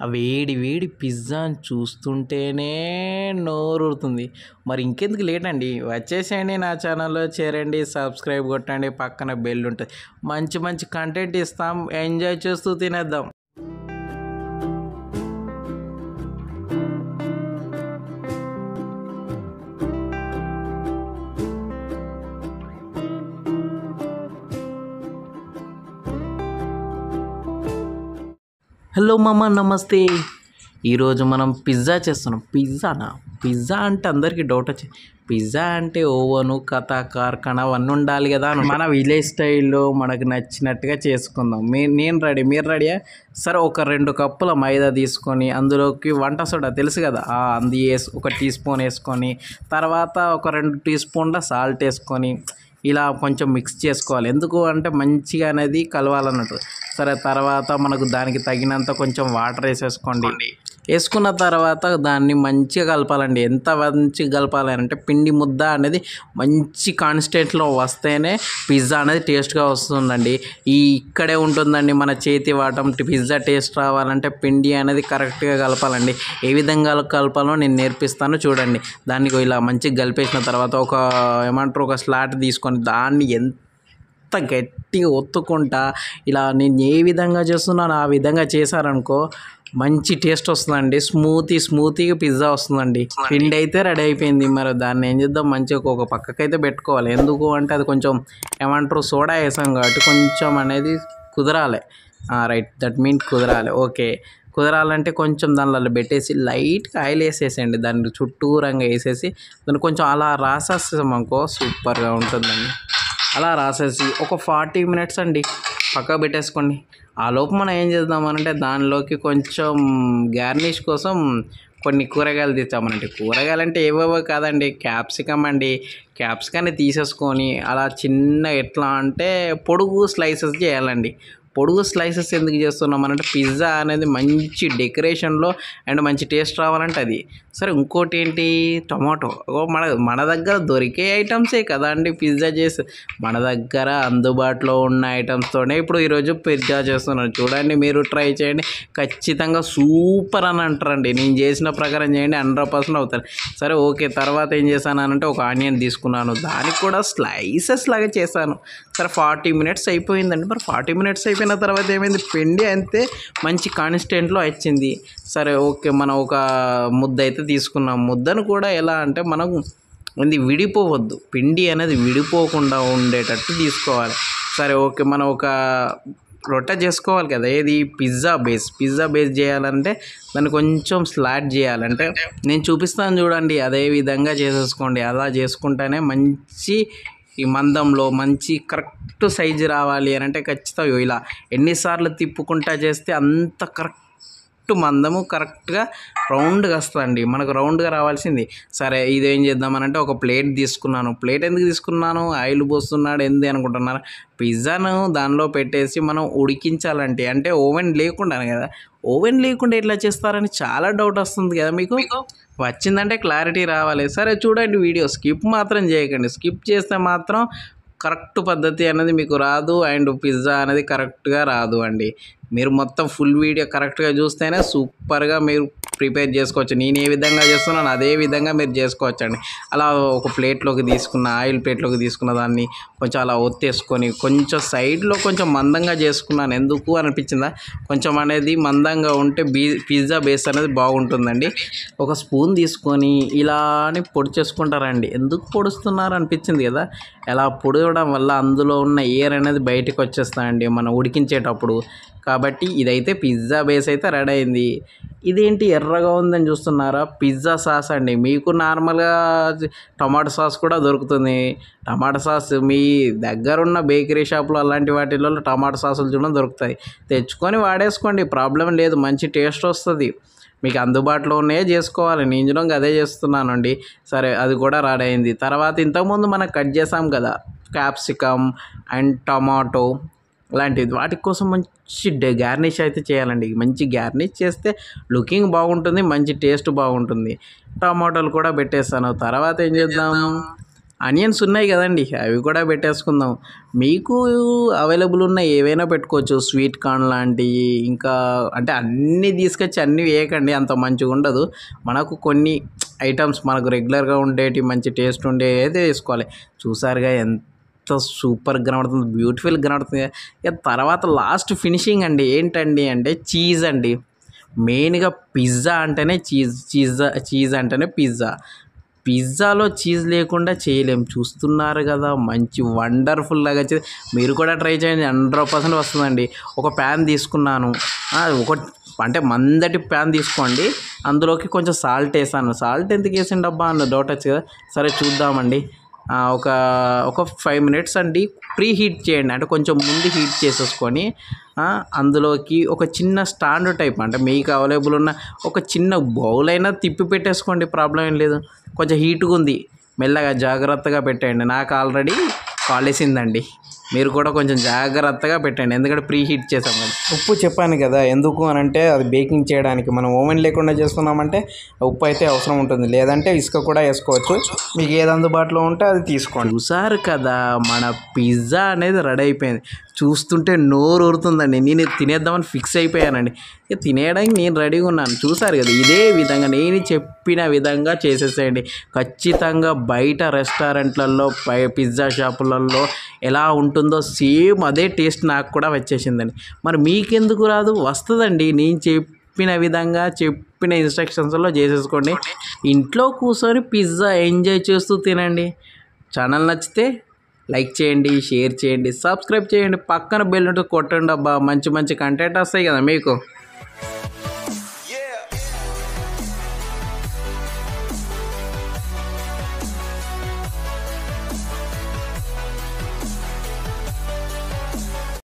ఆ వేడి వేడి పిజ్జాని చూస్తుంటేనే నోరూరుతుంది. మరి ఇంకెందుకు లేట్ అండి, వచ్చేసేయండి నా ఛానల్‌లో చేరండి, సబ్స్క్రైబ్ కొట్టండి, పక్కన బెల్ ఉంటది. మంచి మంచి కంటెంట్ ఇస్తాం, ఎంజాయ్ చేస్తూ తినేద్దాం. హలో మామ, నమస్తే. ఈరోజు మనం పిజ్జా చేస్తున్నాం. పిజ్జా అంటే అందరికీ డౌట్ వచ్చింది. పిజ్జా అంటే ఓవెను, కార్ఖానా అవన్నీ ఉండాలి కదా. మన విలేజ్ స్టైల్లో మనకు నచ్చినట్టుగా చేసుకుందాం. నేను రెడీ, మీరు రెడీయా? సరే, ఒక 2 కప్పుల మైదా తీసుకొని అందులోకి వంట సోడా తెలుసు కదా, అది ఒక టీ స్పూన్ వేసుకొని, తర్వాత ఒక 2 టీ స్పూన్ల సాల్ట్ వేసుకొని ఇలా కొంచెం మిక్స్ చేసుకోవాలి. ఎందుకు అంటే మంచిగా అనేది కలవాలన్నట్టు. సరే, తర్వాత మనకు దానికి తగినంత కొంచెం వాటర్ వేసేసుకోండి. వేసుకున్న తర్వాత దాన్ని మంచిగా కలపాలండి. ఎంత మంచిగా కలపాలి అంటే పిండి ముద్ద అనేది మంచి కాన్స్టెంట్లో వస్తేనే పిజ్జా అనేది టేస్ట్గా వస్తుందండి. ఇక్కడే ఉంటుందండి మన చేతి వాటం. పిజ్జా టేస్ట్ రావాలంటే పిండి అనేది కరెక్ట్గా కలపాలండి. ఏ విధంగా కలపాలో నేను నేర్పిస్తాను చూడండి. దాన్ని ఇలా మంచిగా కలిపేసిన తర్వాత ఒక స్లాట్ తీసుకొని దాన్ని ఎంత గట్టిగా ఒత్తుకుంటా ఇలా నేను ఏ విధంగా చేస్తున్నానో ఆ విధంగా చేశారనుకో మంచి టేస్ట్ వస్తుందండి. స్మూతీగా పిజ్జా వస్తుందండి. పిండి అయితే రెడీ అయిపోయింది. మరి దాన్ని ఏం చేద్దాం, మంచిగా ఒక పక్కకైతే పెట్టుకోవాలి. ఎందుకు అంటే అది కొంచెం సోడా వేసాం కాబట్టి కొంచెం అనేది కుదరాలి. రైట్, దట్ మీన్ కుదరాలి. ఓకే, కుదరాలంటే కొంచెం దానిలో పెట్టేసి లైట్గా ఆయిల్ వేసేసేయండి. దాన్ని చుట్టూరంగా వేసేసి దాన్ని కొంచెం అలా రాసేస్తాం అనుకో సూపర్గా ఉంటుందండి. అలా రాసేసి ఒక 40 మినిట్స్ అండి పక్కకు పెట్టేసుకోండి. ఆ లోపు మనం ఏం చేద్దామనంటే దానిలోకి కొంచెం గార్నిష్ కోసం కొన్ని కూరగాయలు తెచ్చామనండి. కూరగాయలు అంటే ఏవేవో కాదండి, క్యాప్సికమ్ అండి. క్యాప్సికాన్ని తీసేసుకొని అలా చిన్న ఎట్లా అంటే పొడుగు స్లైసెస్ చేయాలండి. పొడుగు స్లైసెస్ ఎందుకు చేస్తున్నామనంటే పిజ్జా అనేది మంచి డెకరేషన్లో అండ్ మంచి టేస్ట్ రావాలంటే అది. సరే, ఇంకోటి ఏంటి, టమాటో. మన దగ్గర దొరికే ఐటమ్సే కదా అండి పిజ్జా చేసి. మన దగ్గర అందుబాటులో ఉన్న ఐటమ్స్తోనే ఇప్పుడు ఈరోజు పిజ్జా చేస్తున్నాను. చూడండి, మీరు ట్రై చేయండి, ఖచ్చితంగా సూపర్ అని అంటారండి. నేను చేసిన ప్రకారం చేయండి, 100% అవుతారు. సరే, ఓకే. తర్వాత ఏం చేశానంటే ఒక ఆనియన్ తీసుకున్నాను, దానికి కూడా స్లైసెస్ లాగా చేశాను. సరే, 40 మినిట్స్ అయిపోయిందండి. మరి 40 మినిట్స్ అయిపోయిన తర్వాత ఏమైంది, పిండి అంతే మంచి కాన్స్టెంట్లో వచ్చింది. సరే, ఓకే. మనం ఒక ముద్ద అయితే తీసుకున్నాం. ముద్దను కూడా ఎలా అంటే మనం విడిపోవద్దు, పిండి అనేది విడిపోకుండా ఉండేటట్టు తీసుకోవాలి. సరే, ఓకే. మనం ఒక రొట్టె చేసుకోవాలి కదా, ఏది పిజ్జా బేస్ చేయాలంటే దాన్ని కొంచెం స్లాట్ చేయాలంటే నేను చూపిస్తాను చూడండి, అదే విధంగా చేసేసుకోండి. అలా చేసుకుంటేనే మంచి ఈ మందంలో మంచి కరెక్ట్ సైజు రావాలి అని అంటే ఖచ్చితంగా ఇలా ఎన్నిసార్లు తిప్పుకుంటా చేస్తే అంత కరెక్ట్ మందము కరెక్ట్గా రౌండ్గా వస్తుందండి. మనకు రౌండ్గా రావాల్సింది. సరే, ఇదేం చేద్దామనంటే ఒక ప్లేట్ తీసుకున్నాను. ప్లేట్ ఎందుకు తీసుకున్నాను, ఆయిల్ పోస్తున్నాడు ఏంది అనుకుంటున్నారు. పిజ్జాను దానిలో పెట్టేసి మనం ఉడికించాలంటే అంటే ఓవెన్ లేకుండా కదా. ఓవెన్ లేకుండా ఎట్లా చేస్తారని చాలా డౌట్ వస్తుంది కదా మీకు. వచ్చిందంటే క్లారిటీ రావాలి. సరే, చూడండి వీడియో, స్కిప్ మాత్రం చేయకండి. స్కిప్ చేస్తే మాత్రం కరెక్ట్ పద్ధతి అనేది మీకు రాదు అండ్ పిజ్జా అనేది కరెక్ట్గా రాదు అండి. మీరు మొత్తం ఫుల్ వీడియో కరెక్ట్గా చూస్తేనే సూపర్గా మీరు ప్రిపేర్ చేసుకోవచ్చు. నేను ఏ విధంగా చేస్తున్నాను అదే విధంగా మీరు చేసుకోవచ్చు అండి. అలా ఒక ప్లేట్లోకి తీసుకున్న ఆయిల్ ప్లేట్లోకి తీసుకున్న దాన్ని కొంచెం అలా ఒత్తేసుకొని కొంచెం సైడ్లో కొంచెం మందంగా చేసుకున్నాను. ఎందుకు అనిపించిందా, కొంచెం అనేది మందంగా ఉంటే పిజ్జా బేస్ అనేది బాగుంటుందండి. ఒక స్పూన్ తీసుకొని ఇలా అని పొడి చేసుకుంటారండి. ఎందుకు పొడుస్తున్నారు అనిపించింది కదా. ఎలా పొడవడం వల్ల అందులో ఉన్న ఎయిర్ అనేది బయటకు వచ్చేస్తాయండి మనం ఉడికించేటప్పుడు. కాబట్టి ఇదైతే పిజ్జా బేస్ అయితే రెడీ అయింది. ఇదేంటి ఎర్రగా ఉందని చూస్తున్నారా, పిజ్జా సాస్ అండి. మీకు నార్మల్గా టమాటో సాస్ కూడా దొరుకుతుంది. టమాటో సాస్ మీ దగ్గరున్న బేకరీ షాప్లో అలాంటి వాటిల్లో టమాటో సాసులు చూడడం దొరుకుతాయి. తెచ్చుకొని వాడేసుకోండి, ప్రాబ్లం లేదు. మంచి టేస్ట్ వస్తుంది. మీకు అందుబాటులో ఉన్నాయే చేసుకోవాలి. నేను చూడంగా అదే చేస్తున్నానండి. సరే, అది కూడా రెడీ అయింది. తర్వాత ఇంతకుముందు మనం కట్ చేసాం కదా క్యాప్సికమ్ అండ్ టమాటో లాంటిది, వాటి కోసం మంచి గార్నిష్ అయితే చేయాలండి. మంచి గార్నిష్ చేస్తే లుకింగ్ బాగుంటుంది, మంచి టేస్ట్ బాగుంటుంది. టమాటోలు కూడా పెట్టేస్తాను. తర్వాత ఏం చేద్దాం, ఆనియన్స్ ఉన్నాయి కదండి, అవి కూడా పెట్టేసుకుందాం. మీకు అవైలబుల్ ఉన్న ఏవైనా పెట్టుకోవచ్చు, స్వీట్ కార్న్ లాంటివి. ఇంకా అంటే అన్నీ తీసుకొచ్చి అన్నీ వేయకండి, అంత మంచిగా ఉండదు. మనకు కొన్ని ఐటమ్స్ మనకు రెగ్యులర్గా ఉండేటి మంచి టేస్ట్ ఉండేది వేసుకోవాలి. చూసారుగా ఎంత సూపర్గా కనబడుతుంది, బ్యూటిఫుల్గా కనబడుతుంది. ఇక తర్వాత లాస్ట్ ఫినిషింగ్ అండి ఏంటండి అంటే చీజ్ అండి. మెయిన్గా పిజ్జా అంటేనే చీజ్ అంటేనే పిజ్జా. పిజ్జాలో చీజ్ లేకుండా చేయలేం. చూస్తున్నారు కదా, మంచి వండర్ఫుల్ లాగా వచ్చేది. మీరు కూడా ట్రై చేయండి, 100% వస్తుందండి. ఒక ప్యాన్ తీసుకున్నాను, ఒక అంటే మందటి ప్యాన్ తీసుకోండి. అందులోకి కొంచెం సాల్ట్ వేసాను. సాల్ట్ ఎందుకు వేసిండబ్బా అన్న డౌట్ వచ్చి కదా, సరే చూద్దామండి. ఒక ఒక 5 మినిట్స్ అండి ప్రీ హీట్ చేయండి, అంటే కొంచెం ముందు హీట్ చేసేసుకొని అందులోకి ఒక చిన్న స్టాండ్ టైప్, అంటే మీకు అవైలబుల్ ఉన్న ఒక చిన్న బౌల్ అయినా తిప్పి పెట్టేసుకోండి, ప్రాబ్లం ఏం లేదు. కొంచెం హీట్గా ఉంది, మెల్లగా జాగ్రత్తగా పెట్టండి. నాకు ఆల్రెడీ కాలేసిందండి, మీరు కూడా కొంచెం జాగ్రత్తగా పెట్టండి, ఎందుకంటే ప్రీ హీట్ చేసాం కదా. ఉప్పు చెప్పాను కదా, ఎందుకు అని అంటే అది బేకింగ్ చేయడానికి. మనం ఓవెన్ లేకుండా చేస్తున్నామంటే ఉప్పు అయితే అవసరం ఉంటుంది, లేదంటే ఇసుక కూడా వేసుకోవచ్చు. మీకు ఏది అందుబాటులో ఉంటే అది తీసుకోండి. చూసారు కదా, మన పిజ్జా అనేది రెడీ అయిపోయింది. చూస్తుంటే నోరు ఊరుతుందండి. నేను తినేద్దామని ఫిక్స్ అయిపోయానండి. ఇక తినేయడానికి నేను రెడీగా ఉన్నాను. చూసారు కదా, ఇదే విధంగా నేను చెప్పిన విధంగా చేసేసేయండి. ఖచ్చితంగా బయట రెస్టారెంట్లలో పిజ్జా షాపులలో ఎలా ఉంటుందో సేమ్ అదే టేస్ట్ నాకు కూడా వచ్చేసిందండి. మరి మీకెందుకు రాదు? వస్తుందండి. నేను చెప్పిన విధంగా చెప్పిన ఇన్స్ట్రక్షన్స్లో చేసేసుకోండి. ఇంట్లో కూర్చొని పిజ్జా ఎంజాయ్ చేస్తూ తినండి. ఛానల్ నచ్చితే లైక్ చేయండి, షేర్ చేయండి, సబ్స్క్రైబ్ చేయండి, పక్కన బెల్ ఉంటుంది కొట్టండి అబ్బా. మంచి మంచి కంటెంట్ వస్తాయి కదా మీకు.